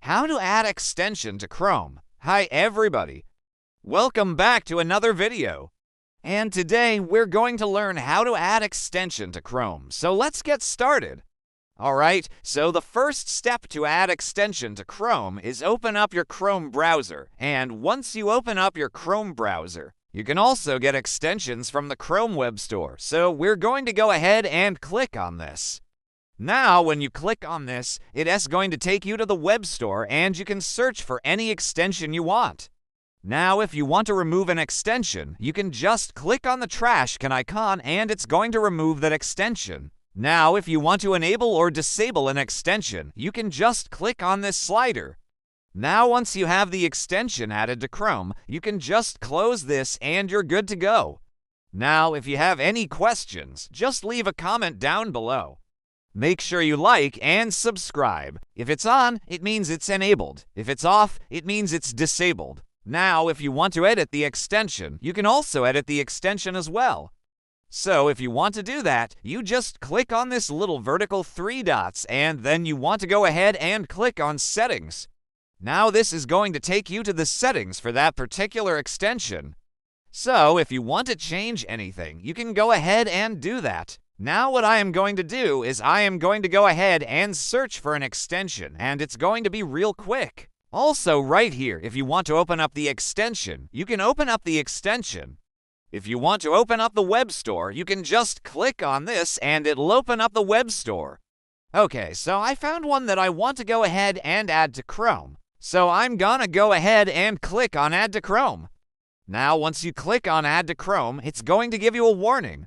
How to add extension to Chrome. Hi everybody. Welcome back to another video. And today we're going to learn how to add extension to Chrome. So let's get started. Alright, so the first step to add extension to Chrome is open up your Chrome browser. And once you open up your Chrome browser, you can also get extensions from the Chrome Web Store. So we're going to go ahead and click on this. Now, when you click on this, it is going to take you to the web store and you can search for any extension you want. Now, if you want to remove an extension, you can just click on the trash can icon and it's going to remove that extension. Now, if you want to enable or disable an extension, you can just click on this slider. Now, once you have the extension added to Chrome, you can just close this and you're good to go. Now, if you have any questions, just leave a comment down below. Make sure you like and subscribe. If it's on, it means it's enabled. If it's off, it means it's disabled. Now, if you want to edit the extension, you can also edit the extension as well. So, if you want to do that, you just click on this little vertical 3 dots and then you want to go ahead and click on Settings. Now, this is going to take you to the settings for that particular extension. So, if you want to change anything, you can go ahead and do that. Now what I am going to do is I am going to go ahead and search for an extension, and it's going to be real quick. Also right here, if you want to open up the extension, you can open up the extension. If you want to open up the web store, you can just click on this and it'll open up the web store. Okay, so I found one that I want to go ahead and add to Chrome. So I'm gonna go ahead and click on Add to Chrome. Now once you click on Add to Chrome, it's going to give you a warning.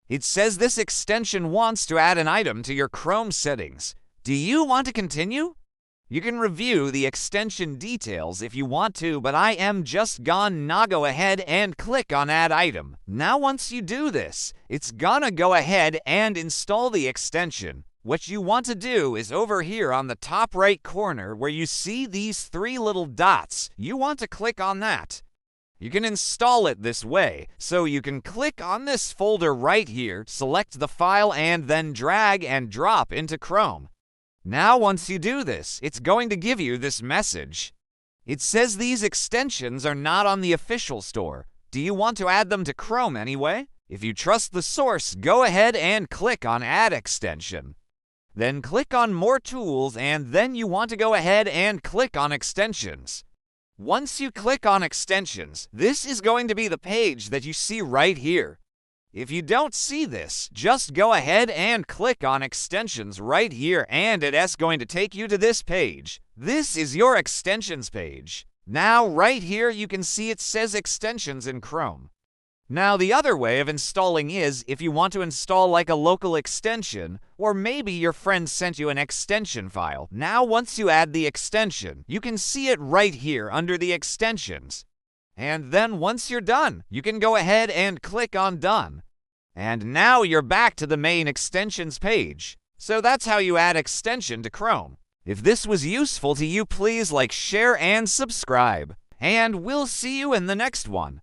It says this extension wants to add an item to your Chrome settings. Do you want to continue? You can review the extension details if you want to, but I am just gonna go ahead and click on Add Item. Now once you do this, it's gonna go ahead and install the extension. What you want to do is over here on the top right corner where you see these 3 little dots, you want to click on that. You can install it this way, so you can click on this folder right here, select the file, and then drag and drop into Chrome. Now once you do this, it's going to give you this message. It says these extensions are not on the official store. Do you want to add them to Chrome anyway? If you trust the source, go ahead and click on Add Extension. Then click on More Tools, and then you want to go ahead and click on Extensions. Once you click on Extensions, this is going to be the page that you see right here. If you don't see this, just go ahead and click on Extensions right here and it is going to take you to this page. This is your Extensions page. Now right here you can see it says Extensions in Chrome. Now the other way of installing is if you want to install like a local extension, or maybe your friend sent you an extension file. Now once you add the extension, you can see it right here under the extensions. And then once you're done, you can go ahead and click on Done. And now you're back to the main extensions page. So that's how you add extension to Chrome. If this was useful to you, please like, share, and subscribe. And we'll see you in the next one.